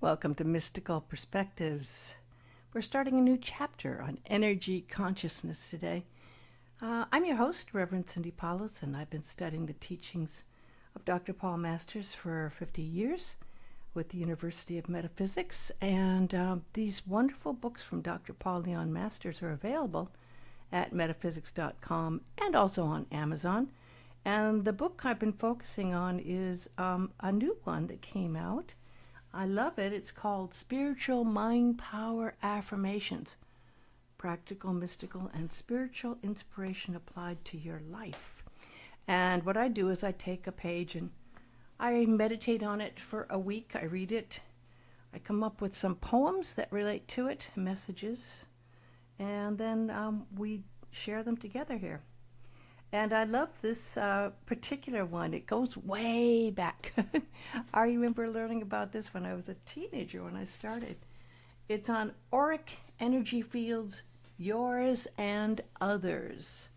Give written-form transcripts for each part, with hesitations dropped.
Welcome to Mystical Perspectives. We're starting a new chapter on energy consciousness today. I'm your host, Reverend Cindy Paulos, and I've been studying the teachings of Dr. Paul Masters for 50 years with the University of Metaphysics. And these wonderful books from Dr. Paul Leon Masters are available at metaphysics.com and also on Amazon. And the book I've been focusing on is a new one that came out. I love it. It's called Spiritual Mind Power Affirmations, Practical, Mystical, and Spiritual Inspiration Applied to Your Life. And what I do is I take a page and I meditate on it for a week. I read it. I come up with some poems that relate to it, messages, and then we share them together here. And I love this particular one. It goes way back. I remember learning about this when I was a teenager when I started. It's on Auric Energy Fields-Yours, and Others.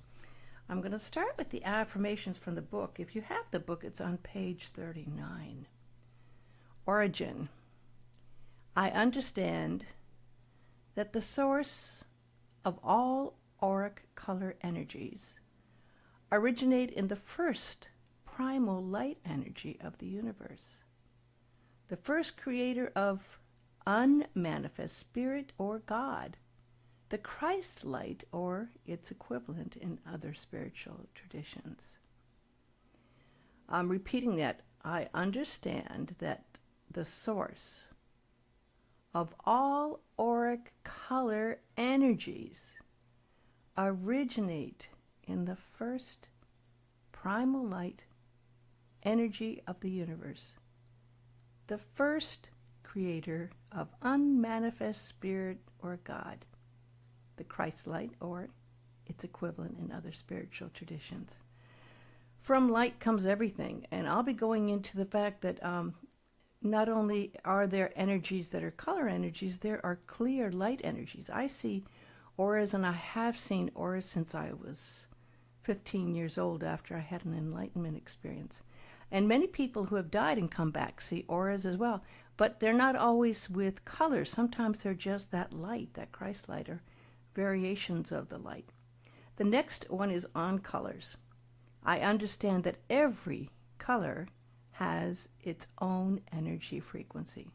I'm going to start with the affirmations from the book. If you have the book, it's on page 39. Origin. I understand that the source of all auric color energies originate in the first primal light energy of the universe, the first creator of unmanifest spirit or God, the Christ light or its equivalent in other spiritual traditions. I'm repeating that. I understand that the source of all auric color energies originate in the first primal light energy of the universe, the first creator of unmanifest spirit or God, the Christ light or its equivalent in other spiritual traditions. From light comes everything, and I'll be going into the fact that not only are there energies that are color energies, there are clear light energies. I see auras, and I have seen auras since I was 15 years old after I had an enlightenment experience. And many people who have died and come back see auras as well, but they're not always with colors. Sometimes they're just that light, that Christ light, or variations of the light. The next one is on colors. I understand that every color has its own energy frequency.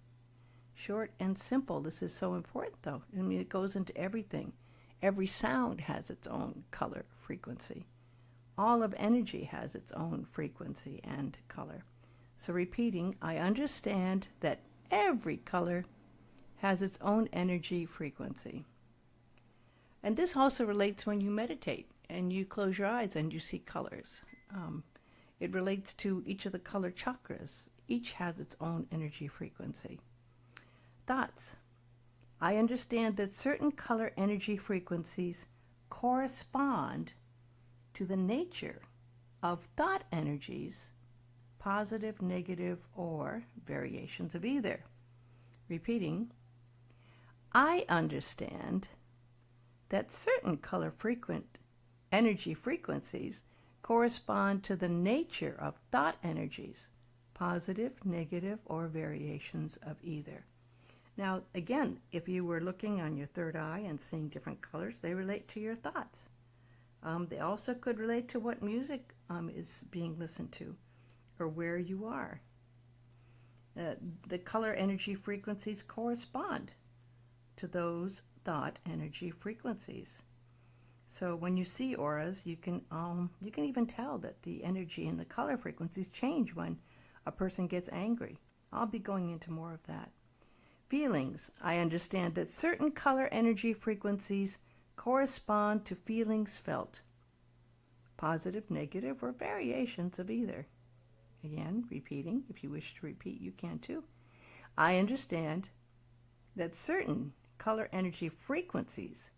Short and simple. This is so important, though. I mean, it goes into everything. Every sound has its own color frequency. All of energy has its own frequency and color. So repeating, I understand that every color has its own energy frequency. And this also relates when you meditate and you close your eyes and you see colors. It relates to each of the color chakras. Each has its own energy frequency. Thoughts. I understand that certain color energy frequencies correspond to the nature of thought energies, positive, negative, or variations of either. Repeating, I understand that certain color energy frequencies correspond to the nature of thought energies, positive, negative, or variations of either. Now, again, if you were looking on your third eye and seeing different colors, they relate to your thoughts. They also could relate to what music is being listened to or where you are. The color energy frequencies correspond to those thought energy frequencies. So when you see auras, you can even tell that the energy and the color frequencies change when a person gets angry. I'll be going into more of that. Feelings. I understand that certain color energy frequencies correspond to feelings felt, positive, negative, or variations of either. Again, repeating. If you wish to repeat, you can too. I understand that certain color energy frequencies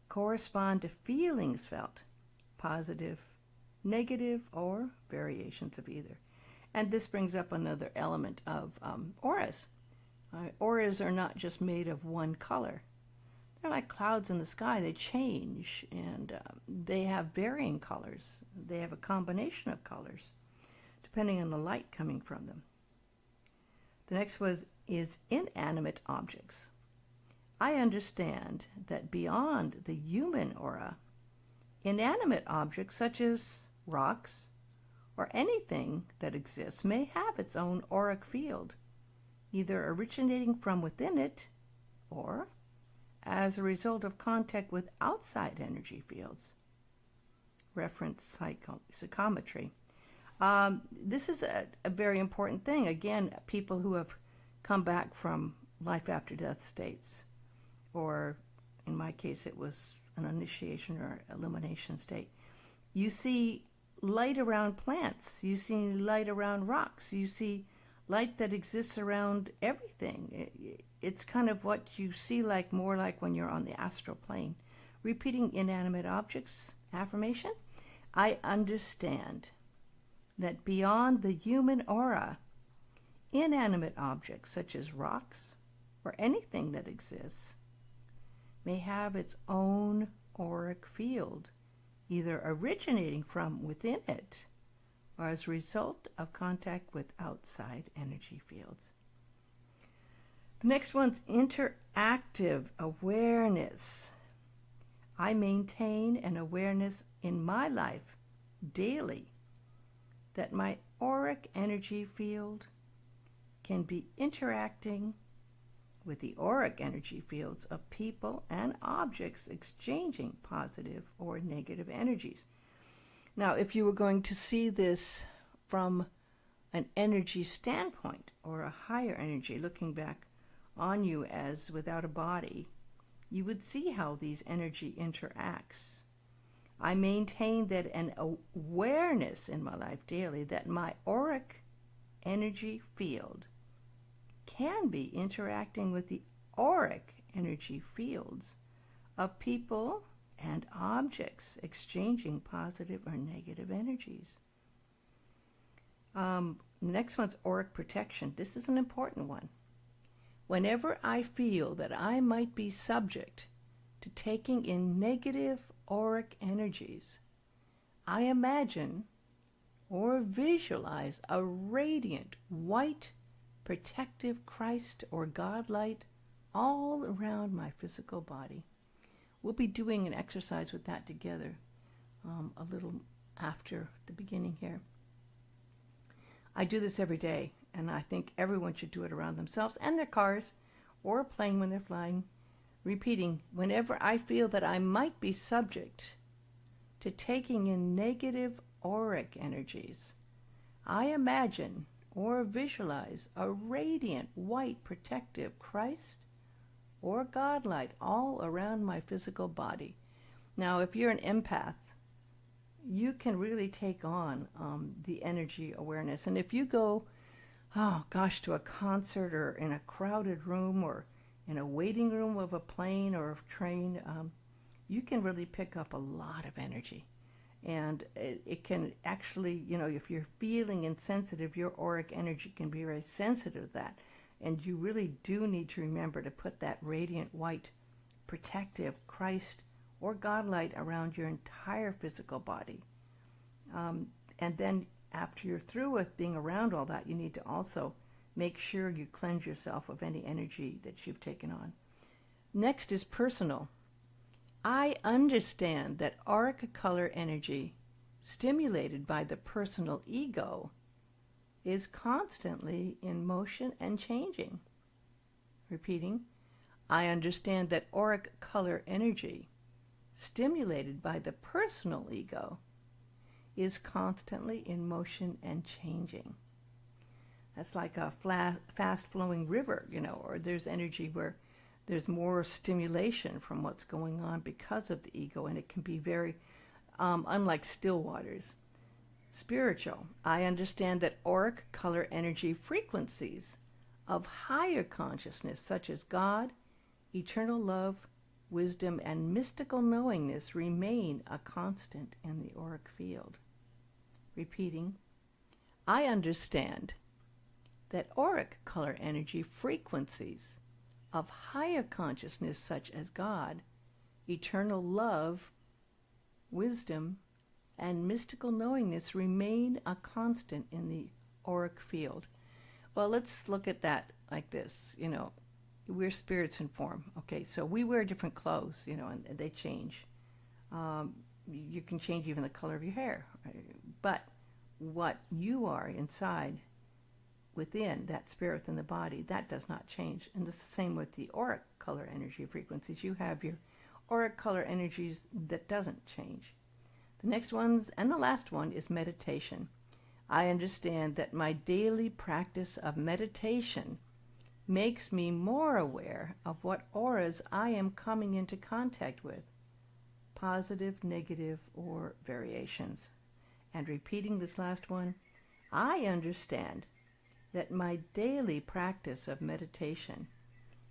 correspond to feelings felt, positive, negative, or variations of either. And this brings up another element of auras. Auras are not just made of one color. They're like clouds in the sky. They change, and they have varying colors. They have a combination of colors, depending on the light coming from them. The next was is inanimate objects. I understand that beyond the human aura, inanimate objects such as rocks or anything that exists may have its own auric field, either originating from within it or as a result of contact with outside energy fields. Reference psychometry. This is a very important thing. Again, people who have come back from life after death states, or in my case it was an initiation or illumination state. You see light around plants, you see light around rocks, you see light that exists around everything. It's kind of what you see more like when you're on the astral plane. Repeating inanimate objects, affirmation. I understand that beyond the human aura, inanimate objects such as rocks or anything that exists may have its own auric field, either originating from within it or as a result of contact with outside energy fields. The next one's interactive awareness. I maintain an awareness in my life daily that my auric energy field can be interacting with the auric energy fields of people and objects exchanging positive or negative energies. Now, if you were going to see this from an energy standpoint or a higher energy looking back on you as without a body, you would see how these energy interacts. I maintain that an awareness in my life daily that my auric energy field can be interacting with the auric energy fields of people and objects exchanging positive or negative energies. The next one's auric protection. This is an important one. Whenever I feel that I might be subject to taking in negative auric energies, I imagine or visualize a radiant white protective Christ or God light all around my physical body. We'll be doing an exercise with that together a little after the beginning here. I do this every day, and I think everyone should do it around themselves and their cars or a plane when they're flying. Repeating, whenever I feel that I might be subject to taking in negative auric energies, I imagine or visualize a radiant white protective Christ or God light all around my physical body. Now, if you're an empath, you can really take on the energy awareness. And if you go, to a concert or in a crowded room or in a waiting room of a plane or a train, you can really pick up a lot of energy. And it can actually, if you're feeling insensitive, your auric energy can be very sensitive to that. And you really do need to remember to put that radiant white protective Christ or God light around your entire physical body. And then after you're through with being around all that, you need to also make sure you cleanse yourself of any energy that you've taken on. Next is personal. I understand that auric color energy stimulated by the personal ego is constantly in motion and changing. Repeating, I understand that auric color energy stimulated by the personal ego is constantly in motion and changing. That's like a fast-flowing river, or there's energy where there's more stimulation from what's going on because of the ego, and it can be very, unlike still waters. Spiritual. I understand that auric color energy frequencies of higher consciousness, such as God, eternal love, wisdom, and mystical knowingness, remain a constant in the auric field. Repeating, I understand that auric color energy frequencies of higher consciousness, such as God, eternal love, wisdom, and mystical knowingness, remain a constant in the auric field. Well, let's look at that like this, you know, we're spirits in form. Okay, so we wear different clothes, you know, and they change. You can change even the color of your hair, right? But what you are inside, within that spirit in the body, that does not change. And it's the same with the auric color energy frequencies. You have your auric color energies that doesn't change. The next ones, and the last one, is meditation. I understand that my daily practice of meditation makes me more aware of what auras I am coming into contact with, positive, negative, or variations. And repeating this last one, I understand that my daily practice of meditation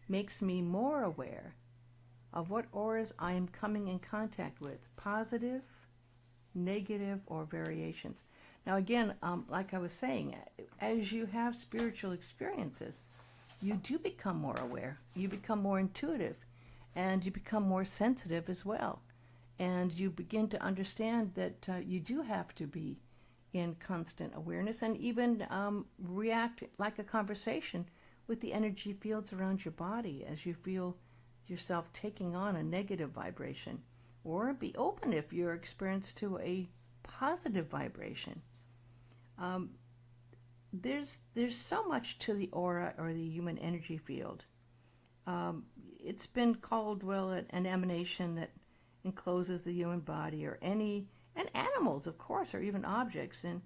makes me more aware of what auras I am coming in contact with, positive, negative, or variations. Now again, like I was saying, as you have spiritual experiences, you do become more aware, you become more intuitive, and you become more sensitive as well. And you begin to understand that you do have to be in constant awareness and even react like a conversation with the energy fields around your body as you feel yourself taking on a negative vibration, or be open if you're experienced to a positive vibration. There's so much to the aura or the human energy field. It's been called, well, an emanation that encloses the human body, or and animals, of course, or even objects. And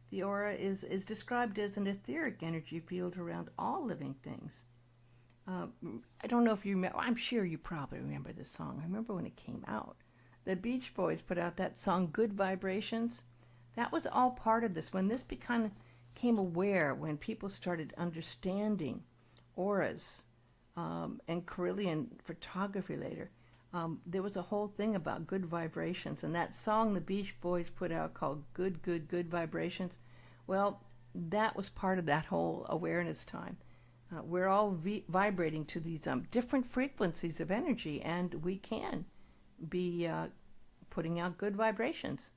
the aura is described as an etheric energy field around all living things. I don't know if you remember, I'm sure you probably remember this song. I remember when it came out. The Beach Boys put out that song, Good Vibrations. That was all part of this. When this became aware, when people started understanding auras, and Carillion photography later, there was a whole thing about good vibrations. And that song the Beach Boys put out called Good, Good, Good Vibrations, well, that was part of that whole awareness time. We're all vibrating to these different frequencies of energy, and we can be putting out good vibrations.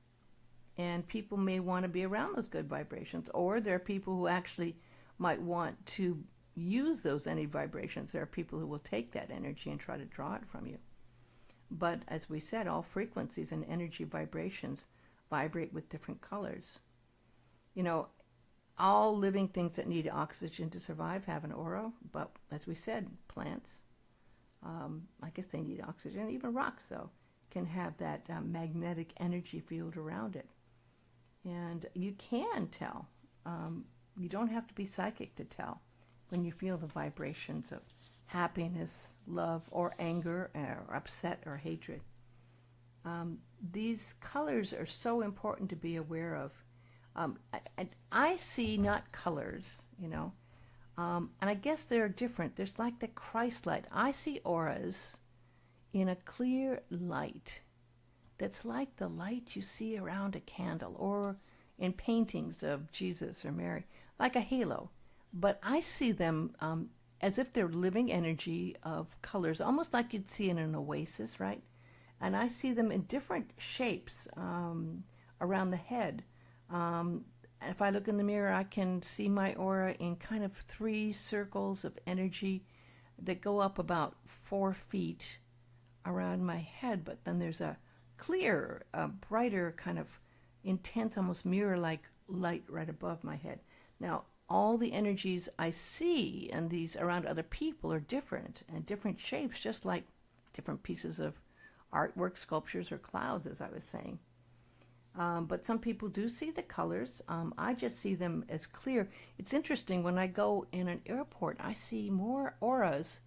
And people may want to be around those good vibrations, or there are people who actually might want to use those energy vibrations. There are people who will take that energy and try to draw it from you. But as we said, all frequencies and energy vibrations vibrate with different colors. You know, all living things that need oxygen to survive have an aura, but as we said, plants, I guess they need oxygen. Even rocks, though, can have that magnetic energy field around it. And you can tell. You don't have to be psychic to tell when you feel the vibrations of happiness, love, or anger, or upset, or hatred. These colors are so important to be aware of. I see not colors, you know, and I guess they're different. There's like the Christ light. I see auras in a clear light that's like the light you see around a candle, or in paintings of Jesus or Mary, like a halo. But I see them as if they're living energy of colors, almost like you'd see in an oasis, right? And I see them in different shapes around the head. If I look in the mirror, I can see my aura in kind of 3 circles of energy that go up about 4 feet around my head. But then there's a clear, brighter, kind of intense, almost mirror-like light right above my head. Now, all the energies I see and these around other people are different, and different shapes, just like different pieces of artwork, sculptures, or clouds, as I was saying. But some people do see the colors. I just see them as clear. It's interesting, when I go in an airport, I see more auras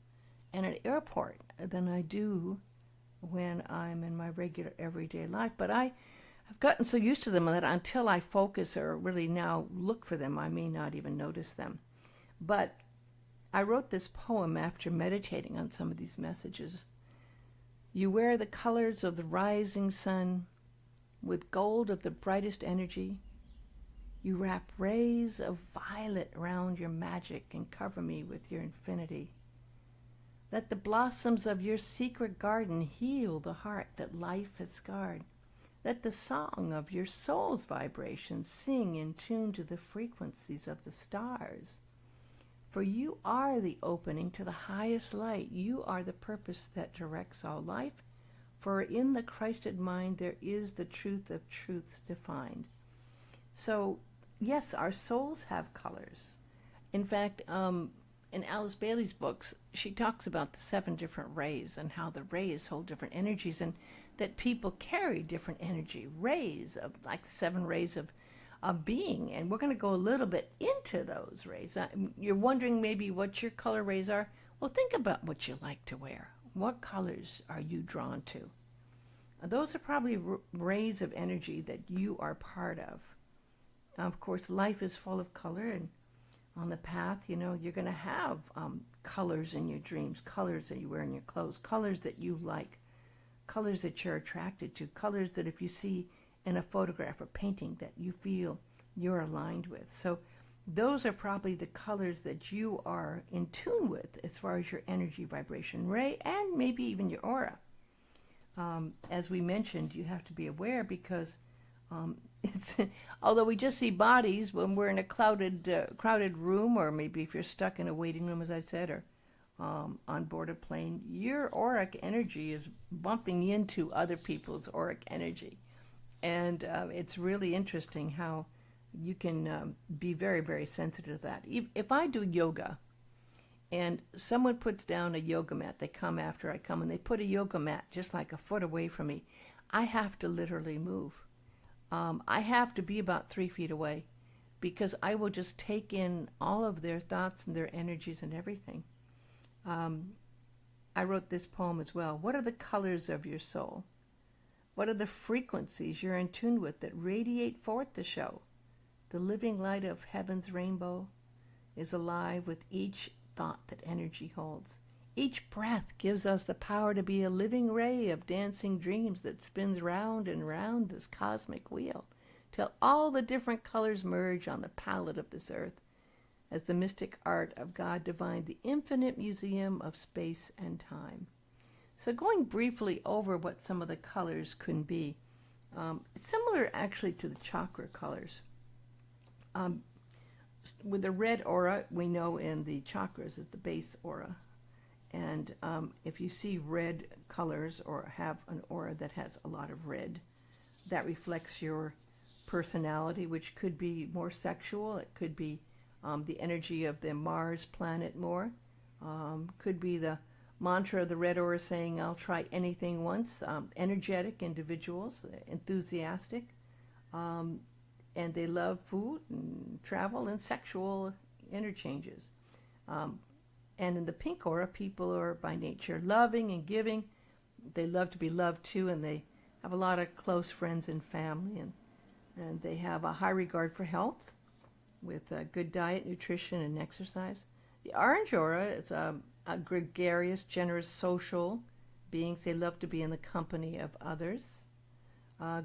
in an airport than I do when I'm in my regular everyday life. But I've gotten so used to them that until I focus or really now look for them, I may not even notice them. But I wrote this poem after meditating on some of these messages. You wear the colors of the rising sun with gold of the brightest energy. You wrap rays of violet around your magic and cover me with your infinity. Let the blossoms of your secret garden heal the heart that life has scarred. Let the song of your soul's vibrations sing in tune to the frequencies of the stars. For you are the opening to the highest light. You are the purpose that directs all life. For in the Christed mind there is the truth of truths defined. So, yes, our souls have colors. In fact, in Alice Bailey's books, she talks about the 7 different rays and how the rays hold different energies, and that people carry different energy, rays of like 7 rays of being. And we're going to go a little bit into those rays. You're wondering maybe what your color rays are. Well, think about what you like to wear. What colors are you drawn to? Those are probably rays of energy that you are part of. Of course, life is full of color, and on the path, you know, you're going to have colors in your dreams, colors that you wear in your clothes, colors that you like, colors that you're attracted to, colors that if you see in a photograph or painting that you feel you're aligned with. So those are probably the colors that you are in tune with as far as your energy vibration ray and maybe even your aura. As we mentioned, you have to be aware because it's although we just see bodies when we're in a crowded room, or maybe if you're stuck in a waiting room, as I said, or on board a plane, your auric energy is bumping into other people's auric energy. And it's really interesting how you can be very, very sensitive to that. If I do yoga and someone puts down a yoga mat, they come after I come and they put a yoga mat just like a foot away from me, I have to literally move. I have to be about 3 feet away because I will just take in all of their thoughts and their energies and everything. I wrote this poem as well. What are the colors of your soul? What are the frequencies you're in tune with that radiate forth the show? The living light of heaven's rainbow is alive with each thought that energy holds. Each breath gives us the power to be a living ray of dancing dreams that spins round and round this cosmic wheel, till all the different colors merge on the palette of this earth, as the mystic art of God divine, the infinite museum of space and time. So going briefly over what some of the colors can be, similar actually to the chakra colors. With the red aura, we know in the chakras is the base aura. And if you see red colors or have an aura that has a lot of red, that reflects your personality, which could be more sexual. It could be the energy of the Mars planet more. Could be the mantra of the red aura saying, I'll try anything once. Energetic individuals, enthusiastic, and they love food and travel and sexual interchanges. And in the pink aura, people are by nature loving and giving. They love to be loved too, and they have a lot of close friends and family, and they have a high regard for health with good diet, nutrition, and exercise. The orange aura is a gregarious, generous, social beings. They love to be in the company of others.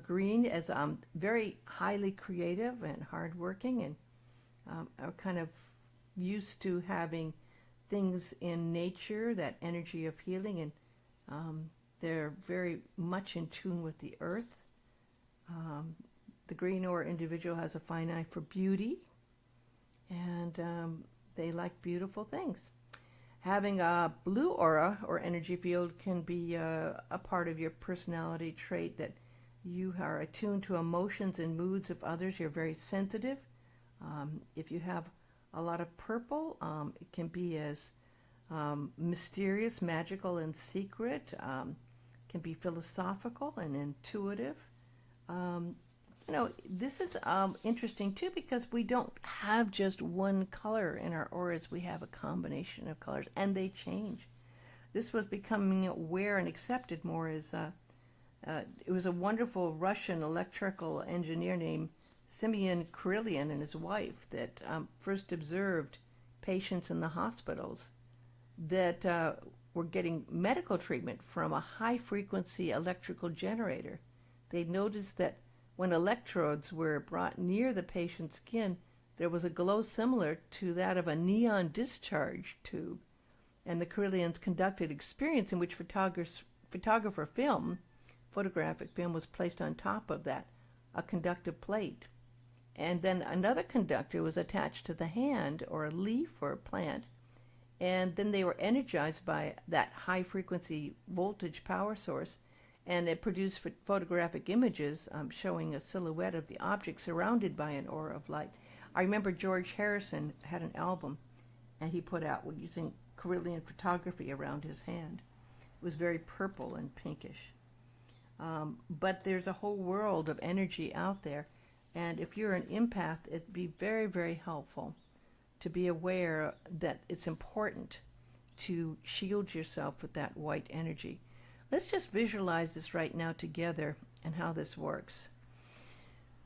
Green is very highly creative and hardworking, and are kind of used to having things in nature, that energy of healing, and they're very much in tune with the earth. The green aura individual has a fine eye for beauty, and they like beautiful things. Having a blue aura or energy field can be a part of your personality trait that you are attuned to emotions and moods of others. You're very sensitive. If you have a lot of purple, it can be as mysterious, magical, and secret. Can be philosophical and intuitive. You know, this is interesting too because we don't have just one color in our auras. We have a combination of colors, and they change. This was becoming aware and accepted more as it was a wonderful Russian electrical engineer named Simeon Kirillyan and his wife that first observed patients in the hospitals that were getting medical treatment from a high-frequency electrical generator. They noticed that when electrodes were brought near the patient's skin, there was a glow similar to that of a neon discharge tube. And the Kirillians conducted experiments in which photographic film was placed on top of that, a conductive plate. And then another conductor was attached to the hand or a leaf or a plant. And then they were energized by that high frequency voltage power source. And it produced photographic images showing a silhouette of the object surrounded by an aura of light. I remember George Harrison had an album, and he put out using Carillion photography around his hand. It was very purple and pinkish. But there's a whole world of energy out there. And if you're an empath, it'd be very, very helpful to be aware that it's important to shield yourself with that white energy. Let's just visualize this right now together and how this works.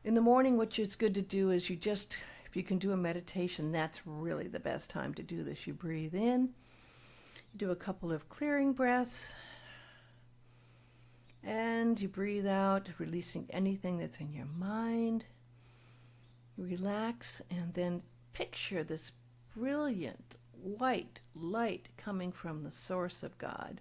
In the morning, what it's good to do is if you can do a meditation, that's really the best time to do this. You breathe in, do a couple of clearing breaths, and you breathe out, releasing anything that's in your mind. You relax, and then picture this brilliant white light coming from the source of God.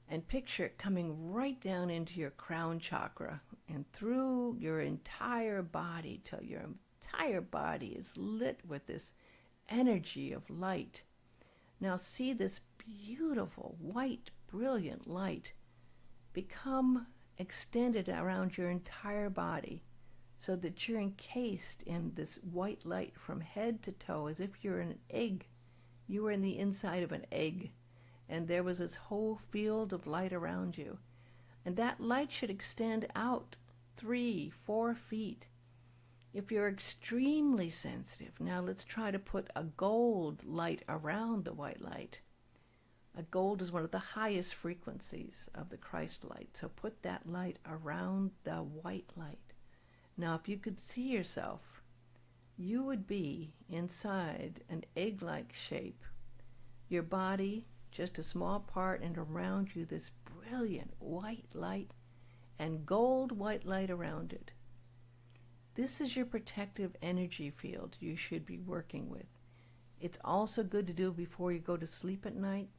And picture it coming right down into your crown chakra and through your entire body till your entire body is lit with this energy of light. Now see this beautiful, white, brilliant light become extended around your entire body so that you're encased in this white light from head to toe as if you're an egg. You were in the inside of an egg, and there was this whole field of light around you. And that light should extend out 3-4 feet. If you're extremely sensitive, now let's try to put a gold light around the white light. A gold is one of the highest frequencies of the Christ light, so put that light around the white light. Now, if you could see yourself, you would be inside an egg-like shape. Your body, just a small part, and around you this brilliant white light and gold white light around it. This is your protective energy field you should be working with. It's also good to do before you go to sleep at night.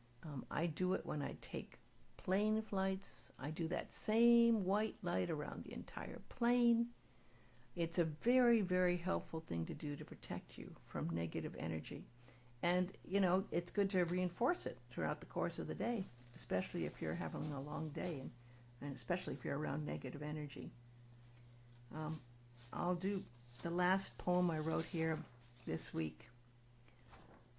I do it when I take plane flights. I do that same white light around the entire plane. It's a very, very helpful thing to do to protect you from negative energy. And, it's good to reinforce it throughout the course of the day, especially if you're having a long day and especially if you're around negative energy. I'll do the last poem I wrote here this week.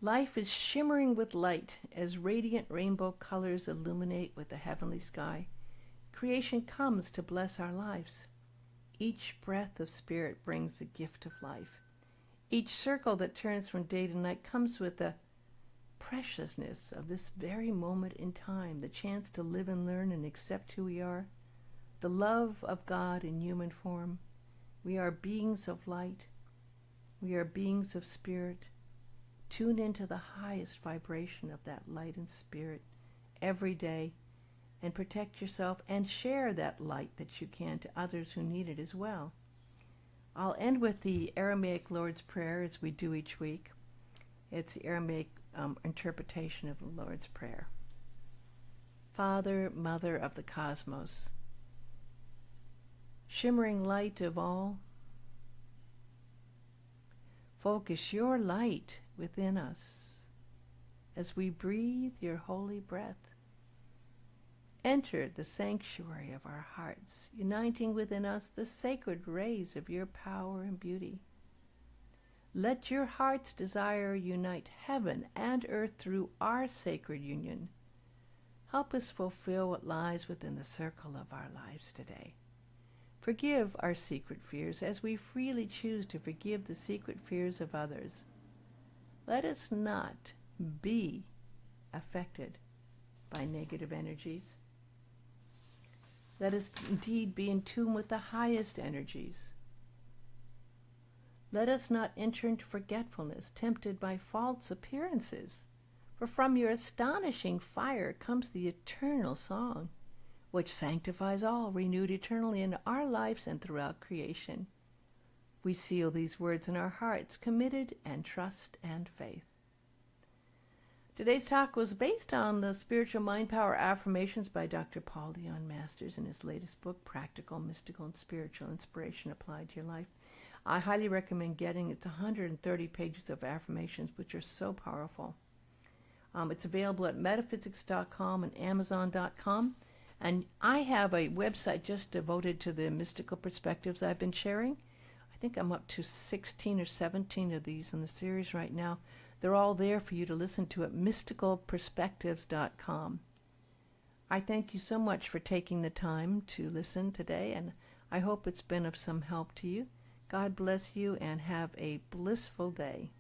Life is shimmering with light as radiant rainbow colors illuminate with the heavenly sky. Creation comes to bless our lives. Each breath of spirit brings the gift of life. Each circle that turns from day to night comes with the preciousness of this very moment in time, the chance to live and learn and accept who we are, the love of God in human form. We are beings of light. We are beings of spirit. Tune into the highest vibration of that light and spirit every day and protect yourself and share that light that you can to others who need it as well. I'll end with the Aramaic Lord's Prayer as we do each week. It's the Aramaic interpretation of the Lord's Prayer. Father, Mother of the Cosmos, shimmering light of all, focus your light within us as we breathe your holy breath. Enter the sanctuary of our hearts, uniting within us the sacred rays of your power and beauty. Let your heart's desire unite heaven and earth through our sacred union. Help us fulfill what lies within the circle of our lives today. Forgive our secret fears as we freely choose to forgive the secret fears of others. Let us not be affected by negative energies. Let us indeed be in tune with the highest energies. Let us not enter into forgetfulness, tempted by false appearances. For from your astonishing fire comes the eternal song, which sanctifies all, renewed eternally in our lives and throughout creation. We seal these words in our hearts, committed and trust and faith. Today's talk was based on the Spiritual Mind Power Affirmations by Dr. Paul Leon Masters in his latest book, Practical, Mystical, and Spiritual Inspiration Applied to Your Life. I highly recommend getting it. It's 130 pages of affirmations, which are so powerful. It's available at metaphysics.com and amazon.com. And I have a website just devoted to the mystical perspectives I've been sharing. I think I'm up to 16 or 17 of these in the series right now. They're all there for you to listen to at mysticalperspectives.com. I thank you so much for taking the time to listen today, and I hope it's been of some help to you. God bless you and have a blissful day.